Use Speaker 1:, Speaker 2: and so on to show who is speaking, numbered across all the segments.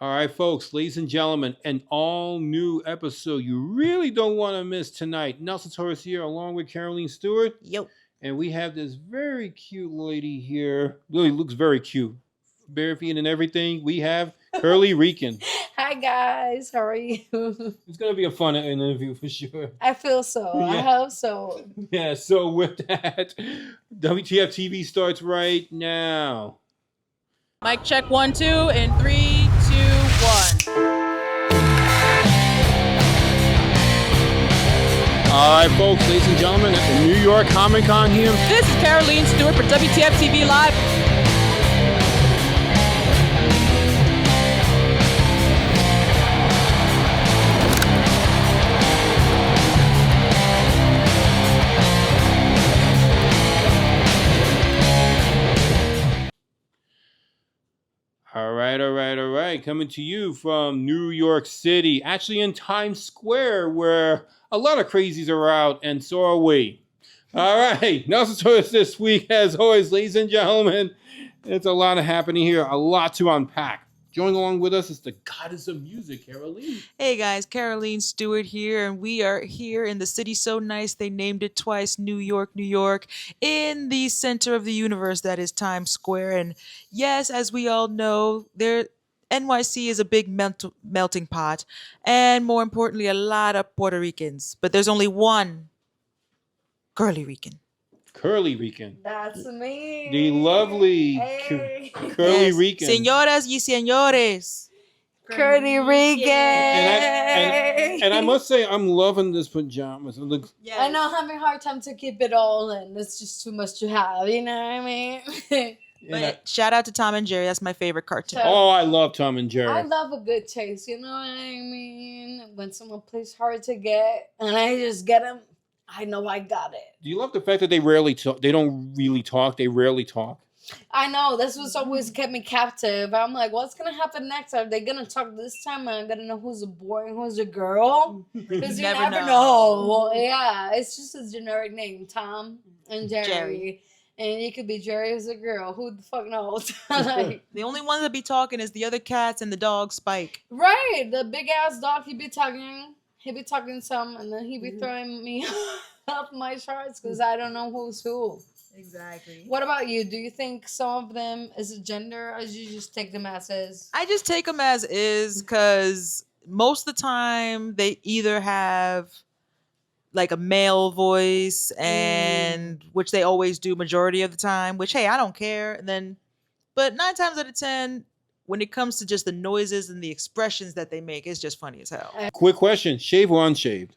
Speaker 1: All right, folks, ladies and gentlemen, an all new episode you really don't want to miss tonight. Nelson Torres here, along with Caroleen Stewart.
Speaker 2: Yo.
Speaker 1: And we have this very cute lady here. Really looks very cute. Bare feet and everything. We have Curly Rican.
Speaker 3: Hi guys, how are you?
Speaker 1: It's going to be a fun interview for sure.
Speaker 3: I feel so.
Speaker 1: Yeah.
Speaker 3: I hope so.
Speaker 1: Yeah, so with that, WTF TV starts right now.
Speaker 2: Mic check 1, 2, and 3, 2, 1.
Speaker 1: All right, folks, ladies and gentlemen, at the New York Comic Con here.
Speaker 2: This is Caroleen Stewart for WTF TV Live.
Speaker 1: All right. Coming to you from New York City, actually in Times Square, where a lot of crazies are out, and so are we. All right, Nelson Torres this week, as always, ladies and gentlemen. It's a lot happening here, a lot to unpack. Joining along with us is the goddess of music, Caroleen.
Speaker 2: Hey guys, Caroleen Stewart here, and we are here in the city so nice they named it twice, New York, New York, in the center of the universe that is Times Square. And yes, as we all know, NYC is a big melting pot, and more importantly, a lot of Puerto Ricans. But there's only one Curly Rican.
Speaker 1: Curly Rican.
Speaker 3: That's me.
Speaker 1: The lovely
Speaker 3: Hey.
Speaker 1: Curly Rican.
Speaker 2: Señoras y señores.
Speaker 3: Curly Rican.
Speaker 1: And I must say, I'm loving this pajamas. It looks,
Speaker 2: Yes.
Speaker 3: I know I'm having a hard time to keep it all in. It's just too much to have, you know what I mean?
Speaker 2: But shout out to Tom and Jerry. That's my favorite cartoon.
Speaker 1: oh, I love Tom and Jerry.
Speaker 3: I love a good taste, you know what I mean? When someone plays hard to get and I just get them, I know I got it.
Speaker 1: Do you love the fact that they rarely talk? They don't really talk. They rarely talk.
Speaker 3: I know. This was always kept me captive. I'm like, what's going to happen next? Are they going to talk this time? I'm going to know who's a boy and who's a girl? Because you never know. Yeah, it's just a generic name, Tom and Jerry. And it could be Jerry as a girl. Who the fuck knows? Like,
Speaker 2: The only ones that be talking is the other cats and the dog Spike.
Speaker 3: right. The big ass dog, he be talking some, and then he be throwing me off my charts because I don't know who's who.
Speaker 2: Exactly.
Speaker 3: What about you? Do you think some of them is a gender, or do you just take them as is?
Speaker 2: I just take them as is because most of the time they either have like a male voice, and which they always do majority of the time, which, hey, I don't care. And then, but 9 times out of 10, when it comes to just the noises and the expressions that they make, it's just funny as hell.
Speaker 1: Quick question: shaved or unshaved?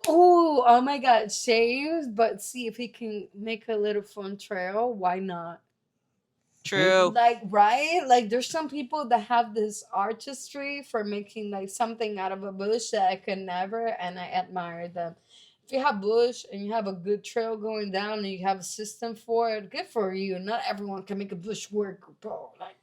Speaker 3: Oh my God, shaved, but see if he can make a little fun trail. Why not?
Speaker 2: True.
Speaker 3: Like, right? Like, there's some people that have this artistry for making like something out of a bush that I could never, and I admire them. If you have bush and you have a good trail going down and you have a system for it, good for you. Not everyone can make a bush work, bro. Like,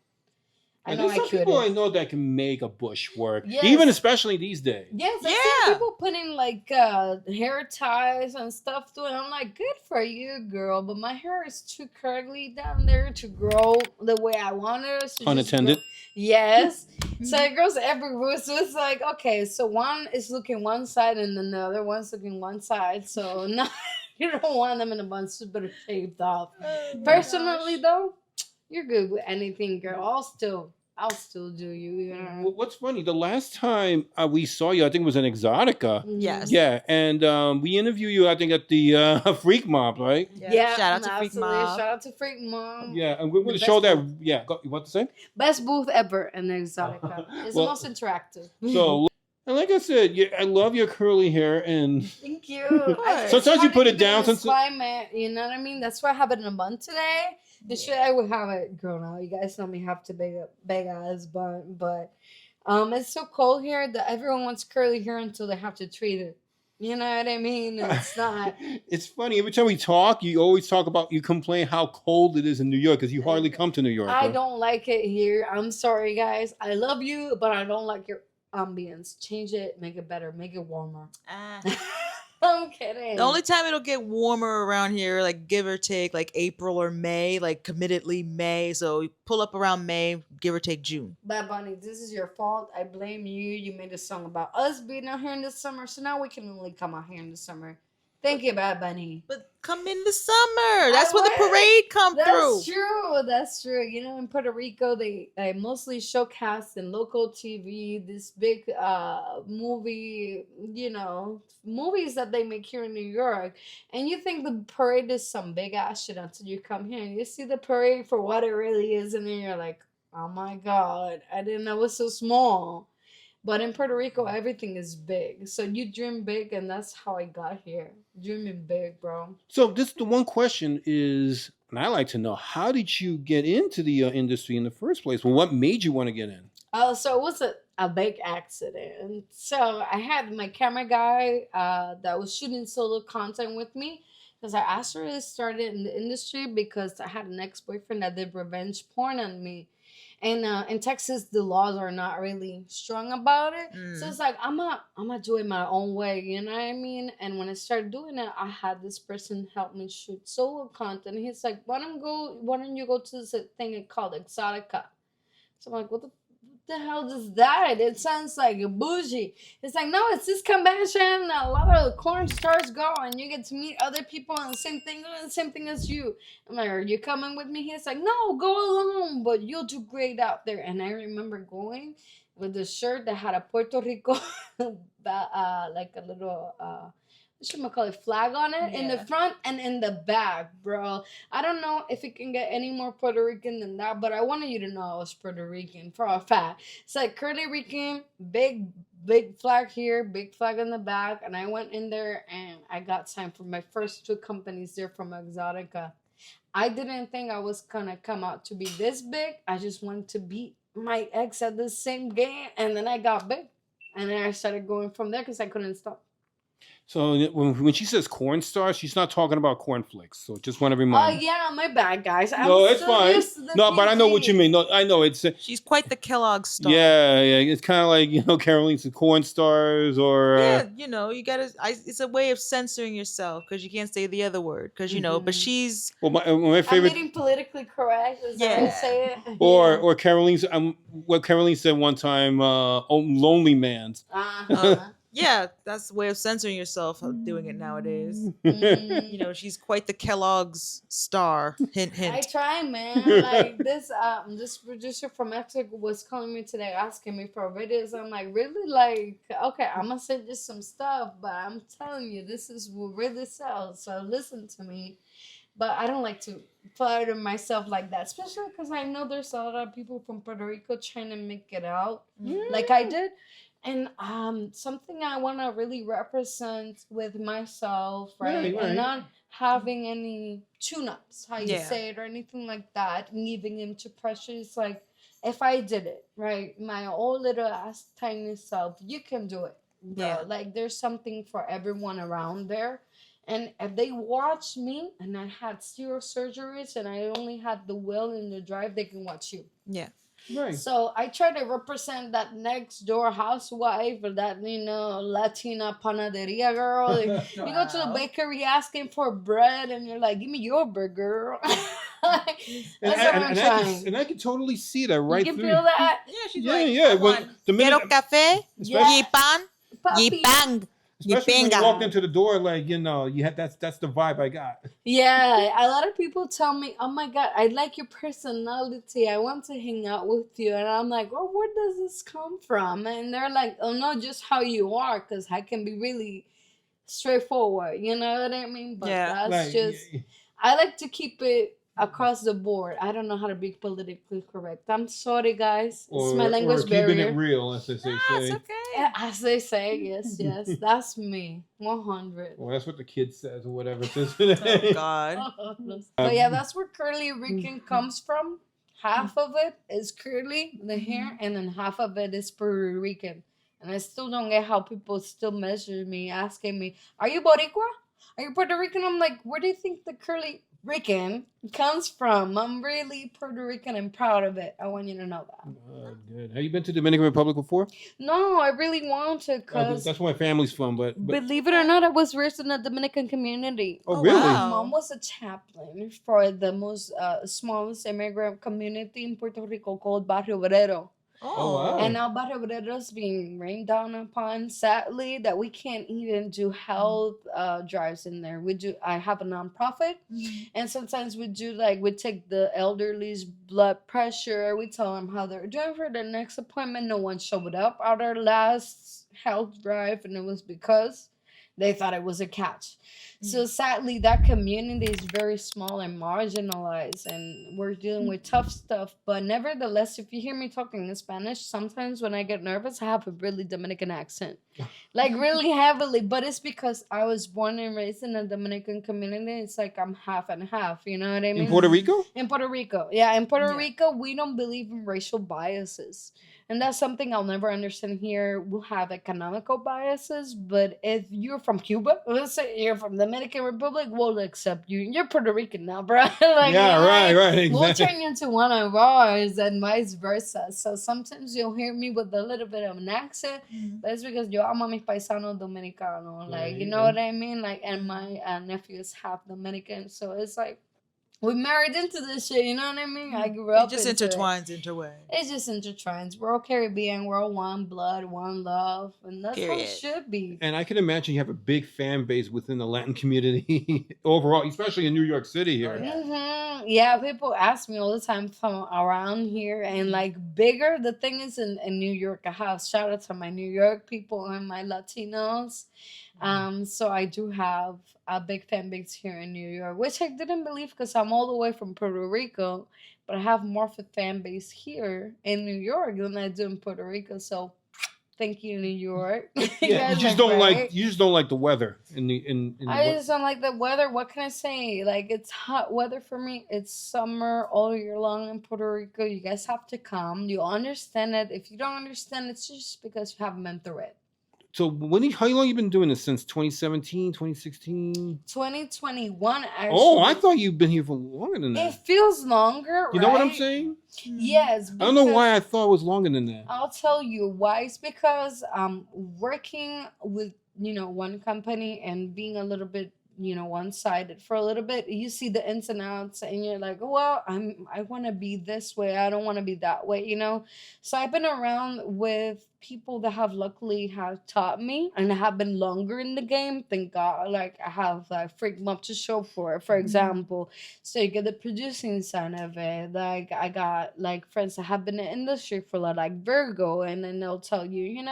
Speaker 3: I
Speaker 1: And
Speaker 3: know
Speaker 1: there's
Speaker 3: I
Speaker 1: some people I
Speaker 3: couldn't.
Speaker 1: know that can make a bush work,
Speaker 3: Yes.
Speaker 1: even especially these days.
Speaker 3: Yes, I
Speaker 2: Yeah.
Speaker 3: see people putting like hair ties and stuff to it. I'm like, good for you, girl. But my hair is too curly down there to grow the way I want it. So
Speaker 1: Unattended.
Speaker 3: Yes. So it grows everywhere. So it's like, okay, so one is looking one side and then the other one's looking one side. So no, you don't want them in a bunch, but they're shaved off. Personally, though, you're good with anything, girl. I'll still do you. You know?
Speaker 1: What's funny? The last time we saw you, I think it was in Exotica.
Speaker 2: Yes.
Speaker 1: Yeah, and we interviewed you, I think, at the Freak Mob, right?
Speaker 3: Yeah.
Speaker 2: Shout out to Freak
Speaker 3: absolutely.
Speaker 2: Mob.
Speaker 3: Shout out to Freak Mom.
Speaker 1: Yeah, and we're going
Speaker 3: The
Speaker 1: to show
Speaker 3: best
Speaker 1: that. Yeah, what to say?
Speaker 3: Best booth ever in Exotica. It's
Speaker 1: Well,
Speaker 3: the most interactive.
Speaker 1: So, and like I said, I love your curly hair, and
Speaker 3: Thank you.
Speaker 2: course.
Speaker 1: Sometimes you put it
Speaker 3: It's
Speaker 1: down,
Speaker 3: hard to keep it in this
Speaker 1: since-
Speaker 3: climate, you know what I mean? That's why I have it in a bun today. The shit I would have it grown out. You guys know me have to big ass bun, but it's so cold here that everyone wants curly hair until they have to treat it. You know what I mean? It's not.
Speaker 1: It's funny. Every time we talk, you always talk about, you complain how cold it is in New York because you hardly come to New York.
Speaker 3: I
Speaker 1: huh?
Speaker 3: don't like it here. I'm sorry, guys. I love you, but I don't like your ambience. Change it, make it better, make it warmer. I'm kidding.
Speaker 2: The only time it'll get warmer around here, like give or take, like April or May, like committedly May. So you pull up around May, give or take June.
Speaker 3: Bad Bunny, this is your fault. I blame you. You made a song about us being out here in the summer, so now we can only come out here in the summer. Thank you, Bad Bunny.
Speaker 2: But come in the summer. That's when the parade come through.
Speaker 3: That's true. That's true. You know, in Puerto Rico, they mostly showcast in local TV this big movie, you know, movies that they make here in New York. And you think the parade is some big ass shit until you come here and you see the parade for what it really is. And then you're like, oh my God, I didn't know it was so small. But in Puerto Rico, everything is big. So you dream big, and that's how I got here. Dreaming big, bro.
Speaker 1: So this the one question is, and I like to know, how did you get into the industry in the first place? Well, what made you want to get in?
Speaker 3: So it was a big accident. So I had my camera guy that was shooting solo content with me. Because I asked her to start in the industry because I had an ex-boyfriend that did revenge porn on me. And in Texas, the laws are not really strong about it. So it's like, I'm gonna do it my own way, you know what I mean? And when I started doing it, I had this person help me shoot solo content. He's like, why don't you go to this thing called Exotica? So I'm like, what the hell is that? It sounds like a bougie. It's like, no, it's this convention. A lot of corn stars go, and you get to meet other people on the same thing as you. I'm like, are you coming with me? He's like, no, go alone, but you'll do great out there. And I remember going with a shirt that had a Puerto Rico, like a little flag on it in the front and in the back, bro. I don't know if it can get any more Puerto Rican than that, but I wanted you to know I was Puerto Rican for a fact. It's like Curly Rican, big flag here, big flag in the back, and I went in there and I got signed for my first 2 companies there from Exotica. I didn't think I was gonna come out to be this big. I just wanted to beat my ex at the same game, and then I got big, and then I started going from there because I couldn't stop.
Speaker 1: So when she says corn stars, she's not talking about cornflakes. So just want to remind.
Speaker 3: Oh yeah, my bad, guys.
Speaker 1: No, it's fine. No, but I know what you mean. No, I know it's.
Speaker 2: She's quite the Kellogg star.
Speaker 1: Yeah. It's kind of like Caroleen's corn stars, or
Speaker 2: yeah, you gotta. It's a way of censoring yourself because you can't say the other word because But she's.
Speaker 1: Well, my favorite.
Speaker 3: I'm getting politically correct. Is that how you say it?
Speaker 1: Or Caroleen's. What Caroleen said one time. Lonely man's.
Speaker 2: Yeah, that's the way of censoring yourself, doing it nowadays. She's quite the Kellogg's star. Hint, hint.
Speaker 3: I try, man. Like this producer from Mexico was calling me today, asking me for videos. I'm like, really? Like, okay, I'm gonna send you some stuff, but I'm telling you, this is what really sells. So listen to me. But I don't like to flatter myself like that, especially because I know there's a lot of people from Puerto Rico trying to make it out, like I did. And something I want to really represent with myself, right? And not having any tune-ups, how you say it, or anything like that, and giving into pressure. It's like, if I did it, right, my old little ass tiny self, you can do it, bro. Yeah. Like, there's something for everyone around there. And if they watch me, and I had 0 surgeries, and I only had the will and the drive, they can watch you.
Speaker 2: Yeah.
Speaker 1: Right.
Speaker 3: So I try to represent that next door housewife or that, Latina panaderia girl. You go to the bakery asking for bread and you're like, give me your bread, girl.
Speaker 1: And I can totally see that right
Speaker 3: through.
Speaker 1: You
Speaker 3: can feel that?
Speaker 2: Yeah, she's Quiero café,
Speaker 3: y
Speaker 2: pan, y pan.
Speaker 1: Especially when you walked into the door, like, you had that's the vibe I got.
Speaker 3: Yeah, a lot of people tell me, oh my God, I like your personality. I want to hang out with you. And I'm like, well, where does this come from? And they're like, oh no, just how you are, because I can be really straightforward. You know what I mean? But that's I like to keep it across the board. I don't know how to be politically correct. I'm sorry, guys. It's my language barrier.
Speaker 1: Keeping it real, as they say.
Speaker 2: It's okay.
Speaker 3: As they say, yes. That's me. 100.
Speaker 1: Well, that's what the kid says or whatever it says.
Speaker 2: Oh, God.
Speaker 3: But yeah, that's where Curly Rican comes from. Half of it is curly, the hair, and then half of it is Puerto Rican. And I still don't get how people still measure me, asking me, are you Boricua? Are you Puerto Rican? I'm like, where do you think the curly Rican comes from. I'm really Puerto Rican and proud of it. I want you to know that.
Speaker 1: Good. Have you been to Dominican Republic before?
Speaker 3: No, I really want to because
Speaker 1: That's where my family's from, but
Speaker 3: believe it or not, I was raised in a Dominican community.
Speaker 1: oh, really?
Speaker 3: My
Speaker 2: wow.
Speaker 3: mom was a chaplain for the most smallest immigrant community in Puerto Rico called Barrio Obrero.
Speaker 1: Oh, wow.
Speaker 3: And now Barrio Obrero is being rained down upon, sadly, that we can't even do health drives in there. I have a nonprofit, and sometimes we take the elderly's blood pressure. We tell them how they're doing for their next appointment. No one showed up at our last health drive, and it was because they thought it was a catch. So sadly, that community is very small and marginalized, and we're dealing with tough stuff. But nevertheless, if you hear me talking in Spanish, sometimes when I get nervous, I have a really Dominican accent, like really heavily. But it's because I was born and raised in a Dominican community. It's like I'm half and half. You know what I mean?
Speaker 1: In Puerto Rico?
Speaker 3: In Puerto Rico, yeah. In Puerto Rico, we don't believe in racial biases. And that's something I'll never understand here. We'll have economical biases, but if you're from Cuba, let's say you're from the Dominican Republic, we'll accept you. You're Puerto Rican now, bro. Like,
Speaker 1: Yeah, right, exactly.
Speaker 3: We'll turn you into one of ours and vice versa. So sometimes you'll hear me with a little bit of an accent, but it's because yo amo a mis paisanos dominicanos. Like, you know what I mean? Like, and my nephew is half Dominican, so it's like, we married into this shit, you know what I mean? I grew up.
Speaker 2: It just intertwines into way.
Speaker 3: It just intertwines. We're all Caribbean. We're all one blood, one love, and that's how it should be.
Speaker 1: And I can imagine you have a big fan base within the Latin community overall, especially in New York City here.
Speaker 3: Yeah, people ask me all the time from around here, and like bigger. The thing is, in New York, I have shout out to my New York people and my Latinos. So I do have a big fan base here in New York, which I didn't believe because I'm all the way from Puerto Rico, but I have more of a fan base here in New York than I do in Puerto Rico. So thank you, New York.
Speaker 1: Yeah, you just don't like the weather
Speaker 3: I just don't like the weather. What can I say? Like, it's hot weather for me. It's summer all year long in Puerto Rico. You guys have to come. You'll understand it. If you don't understand, it's just because you haven't been through it.
Speaker 1: So how long you been doing this? Since 2017, 2016?
Speaker 3: 2021, actually.
Speaker 1: Oh, I thought you've been here for longer than that.
Speaker 3: It feels longer,
Speaker 1: You know what I'm saying?
Speaker 3: Yes.
Speaker 1: I don't know why I thought it was longer than that.
Speaker 3: I'll tell you why. It's because working with, one company and being a little bit, one-sided for a little bit, you see the ins and outs and you're like, well, I want to be this way. I don't want to be that way, So I've been around with people that luckily have taught me and have been longer in the game. Thank God. Like, I have Freak Month to show for example. So you get the producing side of it. Like, I got friends that have been in the industry for like Virgo, and then they'll tell you,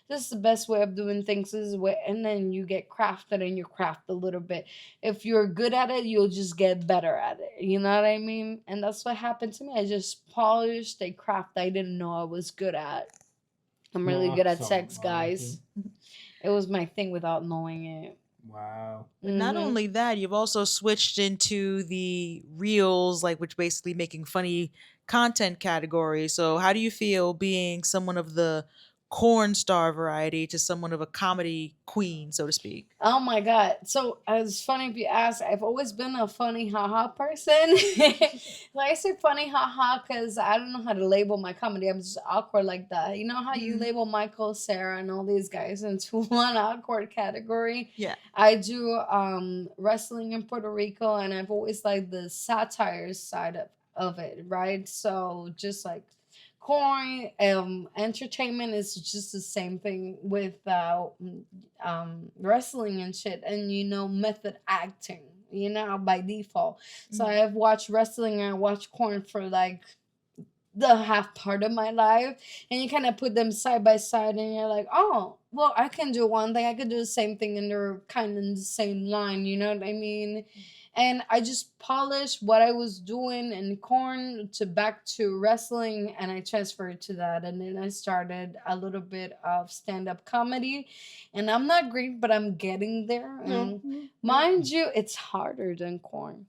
Speaker 3: this is the best way of doing things this way. And then you get crafted and you craft a little bit. If you're good at it, you'll just get better at it. You know what I mean? And that's what happened to me. I just polished a craft I didn't know I was good at. I'm really good at sex, guys. It was my thing without knowing it.
Speaker 1: Wow.
Speaker 2: But not only that, you've also switched into the reels, which basically making funny content category. So how do you feel being someone of the corn star variety to someone of a comedy queen, so to speak?
Speaker 3: Oh my God. So it's funny if you ask. I've always been a funny haha person. I say funny haha because I don't know how to label my comedy. I'm just awkward like that. You know how you label Michael, Sarah, and all these guys into one awkward category?
Speaker 2: Yeah.
Speaker 3: I do wrestling in Puerto Rico, and I've always liked the satire side of it, right? So just like corn, entertainment is just the same thing with wrestling and shit, and method acting, by default. So I've watched wrestling and I watched corn for the half part of my life, and you kind of put them side by side and you're like, oh, well, I can do one thing, I could do the same thing, and they're kind of in the same line, you know what I mean? And I just polished what I was doing in corn back to wrestling, and I transferred to that. And then I started a little bit of stand-up comedy. And I'm not great, but I'm getting there. And mind you, it's harder than corn.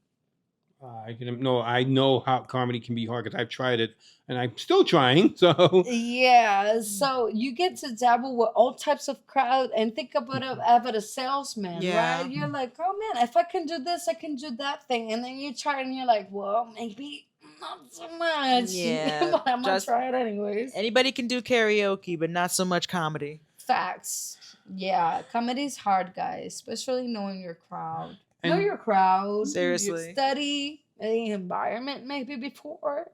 Speaker 1: I know how comedy can be hard because I've tried it and I'm still trying. So
Speaker 3: Yeah, so you get to dabble with all types of crowd and think about a salesman,
Speaker 2: Yeah.
Speaker 3: right? You're like, oh man, if I can do this, I can do that thing, and then you try and you're like, well, maybe not so much.
Speaker 2: Yeah,
Speaker 3: But I'm gonna
Speaker 2: just-
Speaker 3: try it anyways.
Speaker 2: Anybody can do karaoke, but not so much comedy.
Speaker 3: Facts. Yeah, comedy's hard, guys, especially knowing your crowd. Know
Speaker 1: And-
Speaker 3: your crowd.
Speaker 2: Seriously.
Speaker 3: You study the environment maybe before.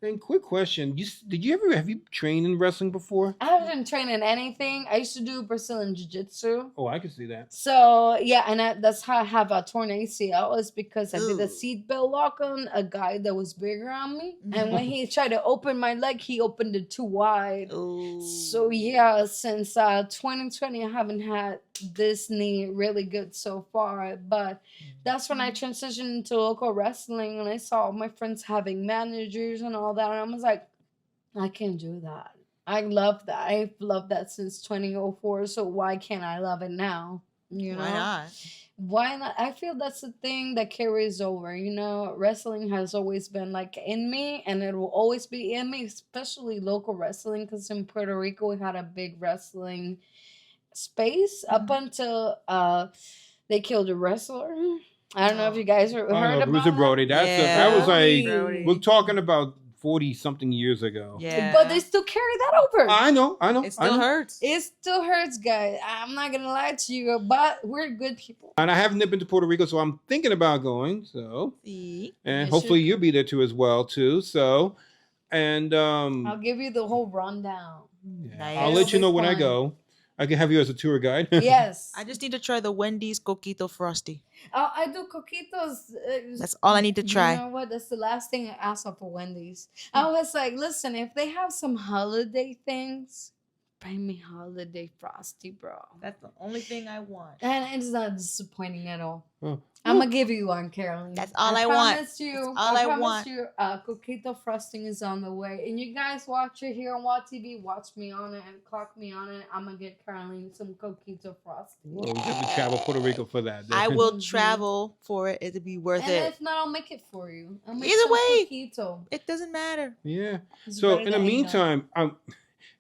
Speaker 1: and quick question: have you trained in wrestling before?
Speaker 3: I haven't trained in anything. I used to do Brazilian Jiu-Jitsu.
Speaker 1: Oh, I can see that.
Speaker 3: So yeah, and that's how I have a torn ACL is because I did a
Speaker 2: Ooh.
Speaker 3: seatbelt lock on a guy that was bigger on me, and when he tried to open my leg, he opened it too wide.
Speaker 2: Ooh.
Speaker 3: So yeah, since 2020, I haven't had this knee really good so far, but that's when I transitioned into local wrestling, and I saw all my friends having managers and all that, and I was like, I can do that. I love that. I've loved that since 2004, so why can't I love it now? You know?
Speaker 2: Why not?
Speaker 3: Why not? I feel that's the thing that carries over. You know, wrestling has always been like in me, and it will always be in me, especially local wrestling, because in Puerto Rico we had a big wrestling space up until they killed a wrestler. I don't know if you guys heard about
Speaker 1: Bruiser
Speaker 3: that.
Speaker 1: Brody. That was like
Speaker 2: Brody.
Speaker 1: we're talking about 40-something years ago.
Speaker 2: Yeah.
Speaker 3: But they still carry that over.
Speaker 1: I know.
Speaker 2: it
Speaker 1: I
Speaker 2: still
Speaker 1: know.
Speaker 2: hurts.
Speaker 3: It still hurts, guys. I'm not gonna lie to you, but we're good people.
Speaker 1: And I haven't been to Puerto Rico, so I'm thinking about going. So,
Speaker 2: See?
Speaker 1: and
Speaker 3: You
Speaker 1: hopefully
Speaker 3: should
Speaker 1: you'll be there too as well too. So, and
Speaker 3: I'll give you the whole rundown.
Speaker 1: yeah,
Speaker 2: Nice.
Speaker 1: I'll let you
Speaker 3: It'll
Speaker 1: know
Speaker 3: be
Speaker 1: when I
Speaker 3: fun.
Speaker 1: go. I can have you as a tour guide.
Speaker 3: Yes.
Speaker 2: I just need to try the Wendy's Coquito Frosty.
Speaker 3: I do coquitos.
Speaker 2: That's all I need to try.
Speaker 3: You know what? That's the last thing I asked for Wendy's. I was like, listen, if they have some holiday things, bring me holiday frosty, bro.
Speaker 2: That's the only thing I want.
Speaker 3: And it's not disappointing at all.
Speaker 1: Oh.
Speaker 3: I'm gonna give you one, Caroline.
Speaker 2: That's all I want.
Speaker 3: Promise you,
Speaker 2: That's all I
Speaker 3: promise
Speaker 2: want.
Speaker 3: you, coquito frosting is on the way. And you guys watch it here on WTF. Watch me on it and clock me on it. I'm gonna get Caroline some coquito frosting.
Speaker 1: Well, we have to travel Puerto Rico for that.
Speaker 2: I will
Speaker 3: Mhm.
Speaker 2: travel for it. It'll be worth
Speaker 3: And
Speaker 2: it.
Speaker 3: if not, I'll make it for you. I'll make
Speaker 2: Either
Speaker 3: some
Speaker 2: way.
Speaker 3: coquito.
Speaker 2: It doesn't matter.
Speaker 1: Yeah.
Speaker 3: It's
Speaker 1: So
Speaker 3: better
Speaker 1: in the
Speaker 3: than eggnog.
Speaker 1: meantime,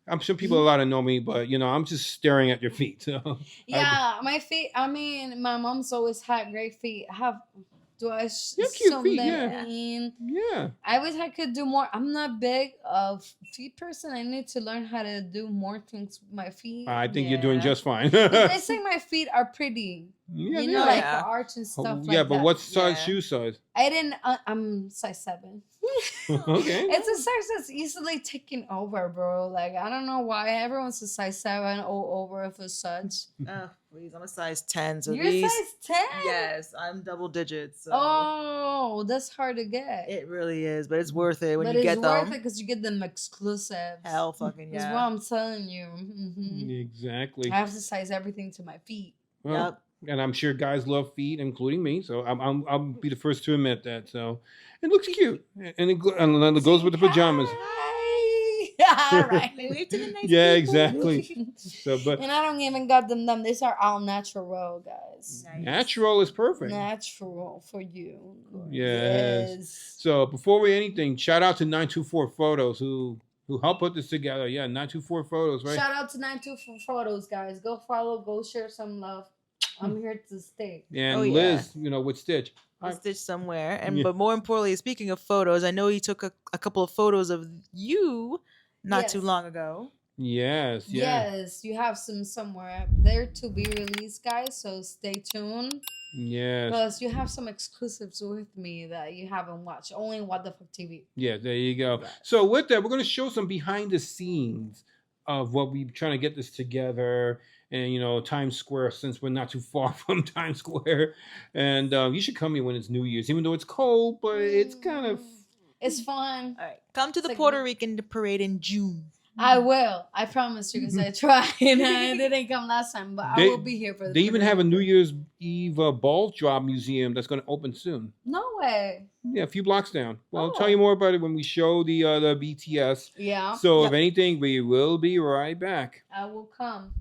Speaker 1: I'm sure people a lot to know me, but I'm just staring at your feet. So
Speaker 3: Yeah, my feet. I mean, my mom's always had great feet. Do I
Speaker 1: You have cute
Speaker 3: sew
Speaker 1: feet,
Speaker 3: them
Speaker 1: yeah.
Speaker 3: in?
Speaker 1: yeah.
Speaker 3: I wish I could do more. I'm not big of feet person. I need to learn how to do more things with my feet.
Speaker 1: I think you're doing
Speaker 2: Yeah.
Speaker 1: just fine.
Speaker 3: But they say my feet are pretty.
Speaker 1: Yeah,
Speaker 3: you
Speaker 1: they
Speaker 3: know,
Speaker 1: are.
Speaker 3: like
Speaker 2: Yeah.
Speaker 3: the arch and stuff like
Speaker 1: yeah,
Speaker 3: that.
Speaker 1: but what size
Speaker 2: Yeah.
Speaker 1: shoe size?
Speaker 3: I didn't. I'm size 7.
Speaker 1: Okay.
Speaker 3: It's a size that's easily taken over, bro. Like I don't know why everyone's a size 7 all over for such.
Speaker 2: Oh, please. I'm a size 10. So
Speaker 3: You're
Speaker 2: these.
Speaker 3: size 10.
Speaker 2: Yes, I'm double digits. So
Speaker 3: Oh, that's hard to get.
Speaker 2: it really is, but it's worth it when
Speaker 3: but
Speaker 2: you
Speaker 3: it's
Speaker 2: get
Speaker 3: worth
Speaker 2: them.
Speaker 3: it because you get them exclusive.
Speaker 2: Hell fucking
Speaker 3: That's
Speaker 2: yeah.
Speaker 3: what I'm telling you. Mhm.
Speaker 1: Exactly.
Speaker 3: I have to size everything to my feet.
Speaker 1: Well,
Speaker 2: Yep.
Speaker 1: and I'm sure guys love feet, including me. So I'll be the first to admit that. So it looks cute, and it goes with the pajamas.
Speaker 3: Hi. All right.
Speaker 2: Wave to the nice
Speaker 1: Yeah,
Speaker 2: people.
Speaker 1: exactly. So, but
Speaker 3: And I don't even got them done. These are all natural, guys.
Speaker 2: Nice.
Speaker 1: natural is perfect.
Speaker 3: Natural for you.
Speaker 1: Yes. So before we anything, shout out to 924 Photos who helped put this together. Yeah, 924 Photos, right?
Speaker 3: Shout out to 924 Photos, guys. Go follow, go share some love. I'm here to stay.
Speaker 1: And
Speaker 2: Oh, yeah.
Speaker 1: Liz, with Stitch.
Speaker 2: A stitch somewhere. And
Speaker 1: Yeah.
Speaker 2: but more importantly, speaking of photos, I know you took a couple of photos of you not too
Speaker 3: Yes.
Speaker 2: long ago.
Speaker 1: Yes, yeah.
Speaker 3: Yes, you have some somewhere there to be released, guys. So stay tuned.
Speaker 1: Yes.
Speaker 3: Plus, you have some exclusives with me that you haven't watched. Only on What the Fuck TV.
Speaker 1: Yeah, there you go.
Speaker 2: Yes.
Speaker 1: So with that, we're going to show some behind the scenes of what we're trying to get this together. And, Times Square, since we're not too far from Times Square. And you should come here when it's New Year's, even though it's cold, but it's kind of...
Speaker 3: It's fun.
Speaker 2: All right. Come to the
Speaker 3: It's like-
Speaker 2: Puerto Rican parade in June.
Speaker 3: I will. I promise you, because I tried. I didn't come last time, but I
Speaker 1: They-
Speaker 3: will be here for the
Speaker 1: They even
Speaker 3: Puerto
Speaker 1: have a
Speaker 3: Rican
Speaker 1: New
Speaker 3: parade.
Speaker 1: Year's Eve ball drop museum that's going to open soon.
Speaker 3: No way.
Speaker 1: Yeah, a few blocks down. Well, I'll
Speaker 3: Oh.
Speaker 1: tell you more about it when we show the BTS.
Speaker 3: Yeah,
Speaker 1: So
Speaker 2: Yep.
Speaker 1: if anything, we will be right back.
Speaker 3: I will come.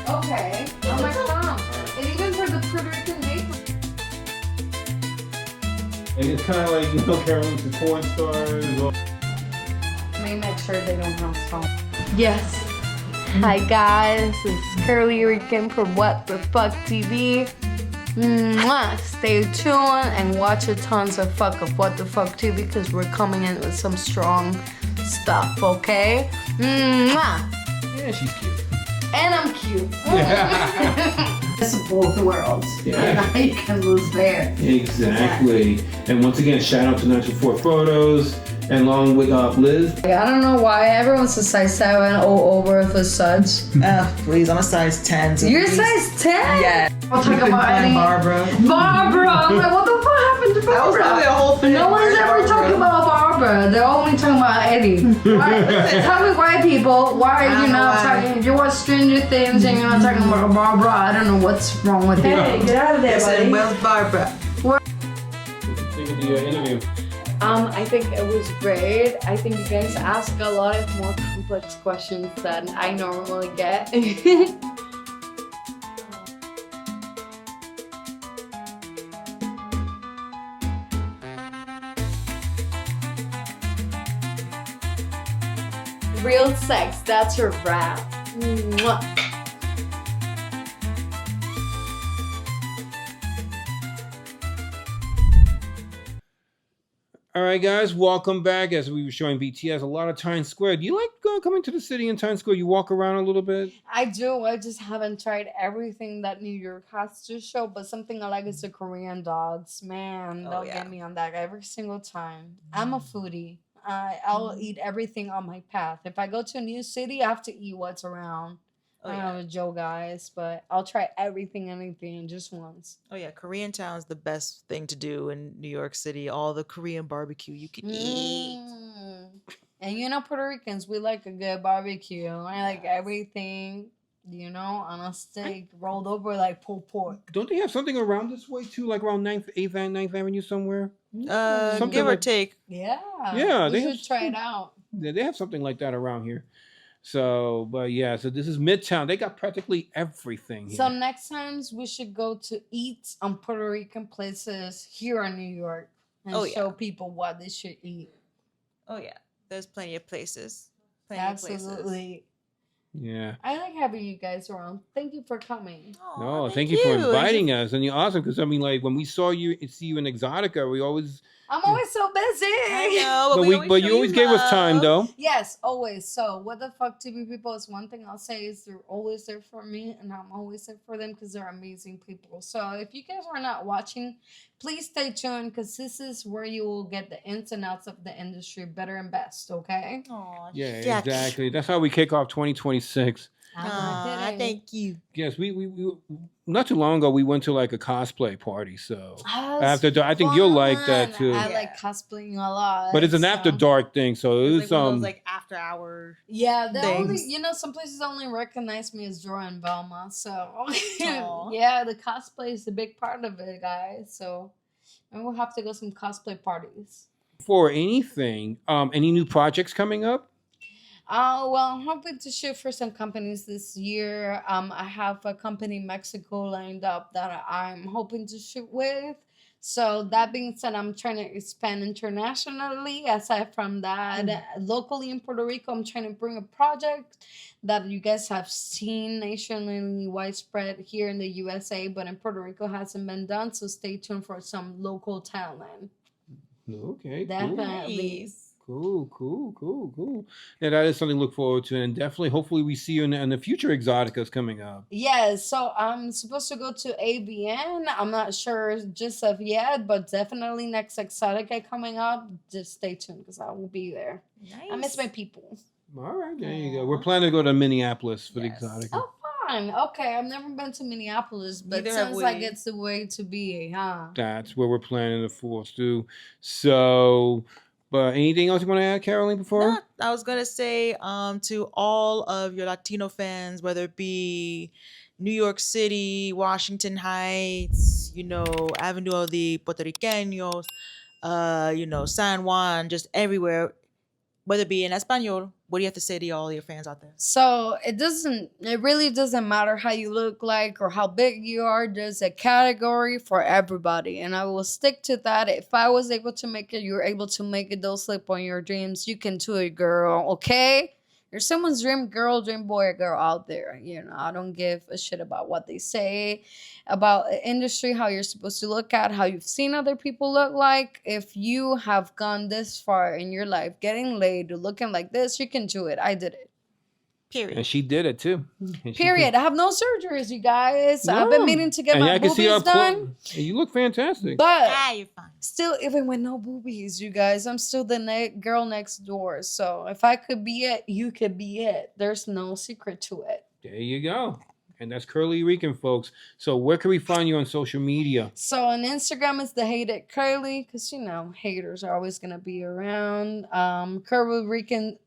Speaker 3: Okay. I'm like, come. And even for the Puerto Rican day.
Speaker 1: And it's kind of like, you know, Carolyn's the corn stars. Or...
Speaker 3: Let me make sure they don't have salt. Yes. Hi guys, it's Curly Rican for What the Fuck TV. Mwah. Stay tuned and watch a tons of What the Fuck TV because we're coming in with some strong stuff, okay? Mwah.
Speaker 1: Yeah, she's cute.
Speaker 3: And I'm cute. It's both worlds.
Speaker 1: Yeah.
Speaker 3: You can lose there.
Speaker 1: Exactly. And once again, shout out to 924 Photos and along with Liz.
Speaker 3: I don't know why everyone's a size 7 all over the suds.
Speaker 2: Please, I'm a size 10. So
Speaker 3: You're
Speaker 2: please.
Speaker 3: size 10?
Speaker 2: Yeah.
Speaker 3: I'll talk about Eddie.
Speaker 2: Barbara.
Speaker 3: Barbara! I'm like, what the fuck happened to Barbara?
Speaker 2: That was probably a whole thing.
Speaker 3: No one's ever
Speaker 2: Barbara.
Speaker 3: talking about Barbara. They're only talking about Eddie. Why? Tell me white people, why are you not talking? You watch Stranger Things and you're not talking about Barbara. I don't know what's wrong with you.
Speaker 2: Hey, get out of there, buddy. Where's Barbara?
Speaker 1: What do you think of the interview?
Speaker 3: I think it was great. I think you guys ask a lot of more complex questions than I normally get. Real sex, that's your rap. Mwah.
Speaker 1: All right, guys, welcome back. As we were showing BTS, a lot of Times Square. Do you like coming to the city in Times Square? You walk around a little bit?
Speaker 3: I do. I just haven't tried everything that New York has to show, but something I like is the Korean dogs. Man, they'll get me on that every single time. I'm a foodie. I'll eat everything on my path. If I go to a new city, I have to eat what's around. I don't know, Joe, guys, but I'll try anything just once.
Speaker 2: Oh yeah, Koreatown is the best thing to do in New York City. All the Korean barbecue you can eat.
Speaker 3: And you know, Puerto Ricans, we like a good barbecue. I like everything, you know, on a steak rolled over like pulled pork.
Speaker 1: Don't they have something around this way too, like around 9th, 8th, and 9th Avenue somewhere?
Speaker 2: Give or
Speaker 1: like,
Speaker 2: take.
Speaker 3: Yeah.
Speaker 1: Yeah,
Speaker 3: we should try it out.
Speaker 1: Yeah, they have something like that around here. So, but yeah, so this is Midtown. They got practically everything here.
Speaker 3: So next times we should go to eat on Puerto Rican places here in New York and show people what they should eat.
Speaker 2: Oh yeah, there's plenty of places.
Speaker 3: Absolutely.
Speaker 1: Yeah.
Speaker 3: I like having you guys around. Thank you for coming.
Speaker 1: No, thank you for inviting us. And you're awesome because, I mean, like, when we see you in Exotica, we always...
Speaker 3: I'm always so busy.
Speaker 2: I know,
Speaker 1: but you always gave us time, though.
Speaker 3: Yes, always. So, What the Fuck TV people is one thing I'll say is they're always there for me, and I'm always there for them because they're amazing people. So, if you guys are not watching, please stay tuned because this is where you will get the ins and outs of the industry better and best, okay?
Speaker 2: Aww,
Speaker 1: yeah, exactly. That's how we kick off 2026.
Speaker 2: Thank you.
Speaker 1: Yes, we not too long ago we went to like a cosplay party. So
Speaker 3: after
Speaker 1: I think you'll like that too.
Speaker 3: I like cosplaying a lot.
Speaker 1: But it's an after dark thing, so it was
Speaker 2: like after hour.
Speaker 3: Yeah, they only some places only recognize me as Jordan Belma. So yeah, the cosplay is a big part of it, guys. So and we'll have to go some cosplay parties.
Speaker 1: For anything, any new projects coming up?
Speaker 3: Well, I'm hoping to shoot for some companies this year. I have a company in Mexico lined up that I'm hoping to shoot with. So that being said, I'm trying to expand internationally. Aside from that, locally in Puerto Rico, I'm trying to bring a project that you guys have seen nationally widespread here in the USA, but in Puerto Rico hasn't been done. So stay tuned for some local talent.
Speaker 1: Okay,
Speaker 3: definitely.
Speaker 1: Cool. Yeah, that is something to look forward to, and definitely, hopefully, we see you in the future Exoticas coming up.
Speaker 3: Yes, so I'm supposed to go to ABN. I'm not sure just of yet, but definitely next Exotica coming up. Just stay tuned because I will be there. Nice. I miss my people.
Speaker 1: All right, there you go. We're planning to go to Minneapolis for the Exotica.
Speaker 3: Oh, fun. Okay, I've never been to Minneapolis, but it sounds like it's the way to be, huh?
Speaker 1: That's where we're planning to force to. So... But anything else you want to add, Caroline, before?
Speaker 2: No, I was going to say to all of your Latino fans, whether it be New York City, Washington Heights, Avenue of the Puerto Ricanos, San Juan, just everywhere. whether it be in Espanol, what do you have to say to all your fans out there?
Speaker 3: So it really doesn't matter how you look like or how big you are. There's a category for everybody. And I will stick to that. If I was able to make it, you're able to make it. Don't sleep on your dreams. You can do it, girl. Okay? You're someone's dream girl, dream boy, or girl out there. You know, I don't give a shit about what they say, about the industry, how you're supposed to look at, how you've seen other people look like. If you have gone this far in your life, getting laid, looking like this, you can do it. I did it.
Speaker 2: Period.
Speaker 1: And she did it too.
Speaker 3: Period. I have no surgeries, you guys.
Speaker 1: No.
Speaker 3: I've been meaning to get
Speaker 1: And
Speaker 3: my
Speaker 1: I can see
Speaker 3: boobies done.
Speaker 1: You look fantastic.
Speaker 3: But
Speaker 2: You're fine.
Speaker 3: still, even with no boobies, you guys, I'm still the girl next door. So if I could be it, you could be it. There's no secret to it.
Speaker 1: There you go. And that's Curly Rican, folks. So where can we find you on social media?
Speaker 3: So on Instagram, it's the Hated Curly, because, you know, haters are always going to be around. Curly Rican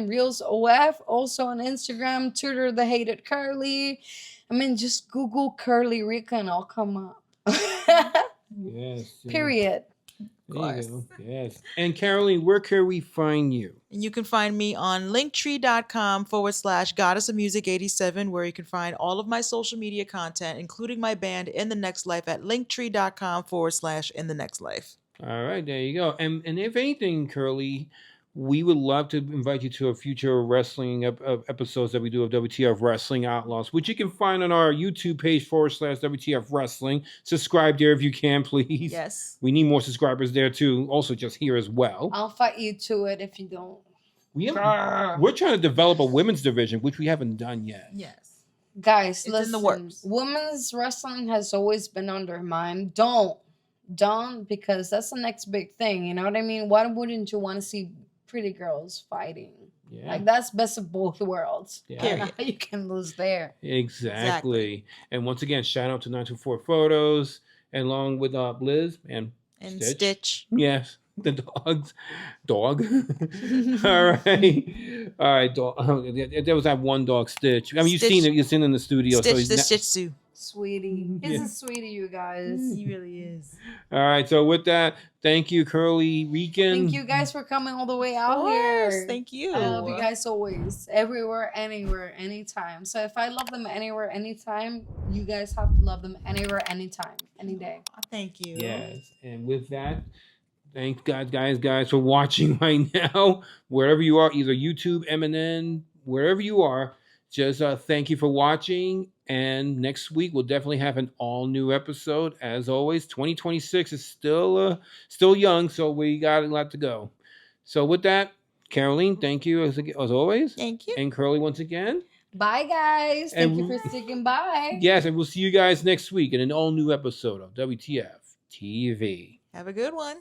Speaker 3: Reels OF, also on Instagram. Twitter, the Hated Curly. I mean, just Google Curly Rican, I'll come up.
Speaker 1: Yes.
Speaker 3: Period.
Speaker 1: There you go. Yes. And Caroline, where can we find you?
Speaker 2: And you can find me on linktree.com/Goddess of Music 87, where you can find all of my social media content, including my band In the Next Life at linktree.com/In the Next Life.
Speaker 1: All right, there you go. And if anything, Curly, we would love to invite you to a future wrestling episodes that we do of WTF Wrestling Outlaws, which you can find on our YouTube page /WTF Wrestling. Subscribe there if you can, please.
Speaker 2: Yes.
Speaker 1: We need more subscribers there too. Also, just here as well.
Speaker 3: I'll fight you to it if you don't.
Speaker 1: We're trying to develop a women's division, which we haven't done yet.
Speaker 2: Yes.
Speaker 3: Guys,
Speaker 2: It's
Speaker 3: listen.
Speaker 2: in the works.
Speaker 3: Women's wrestling has always been on their mind. Don't, because that's the next big thing. You know what I mean? Why wouldn't you want to see pretty girls fighting?
Speaker 1: Yeah.
Speaker 3: Like, that's best of both worlds.
Speaker 1: Yeah.
Speaker 3: You can lose there.
Speaker 1: Exactly. And once again, shout out to 924 Photos, and along with Liz and
Speaker 2: Stitch.
Speaker 1: Yes, the dog. All right, dog. There was that one dog, Stitch. I mean,
Speaker 2: Stitch.
Speaker 1: you've seen it in the studio.
Speaker 2: Stitch
Speaker 1: he's
Speaker 2: the Shih Tzu.
Speaker 3: Sweetie. He's a sweetie, you guys.
Speaker 2: He really is.
Speaker 1: All right, so with that, thank you, Curly Rican.
Speaker 3: Thank you guys for coming all the way out
Speaker 2: Of course.
Speaker 3: here.
Speaker 2: Thank you.
Speaker 3: I love you guys always. Everywhere, anywhere, anytime. So if I love them anywhere, anytime, you guys have to love them anywhere, anytime, any day.
Speaker 2: Thank you.
Speaker 1: Yes, and with that, thank God, guys, for watching right now. Wherever you are, either YouTube, MNN, wherever you are, just thank you for watching. And next week we'll definitely have an all-new episode. As always, 2026 is still young, so we got a lot to go. So with that, Caroline, thank you as always.
Speaker 2: Thank you.
Speaker 1: And Curly once again.
Speaker 3: Bye, guys. Thank
Speaker 1: And
Speaker 3: you for sticking by.
Speaker 1: Yes, and we'll see you guys next week in an all-new episode of WTF TV.
Speaker 2: Have a good one.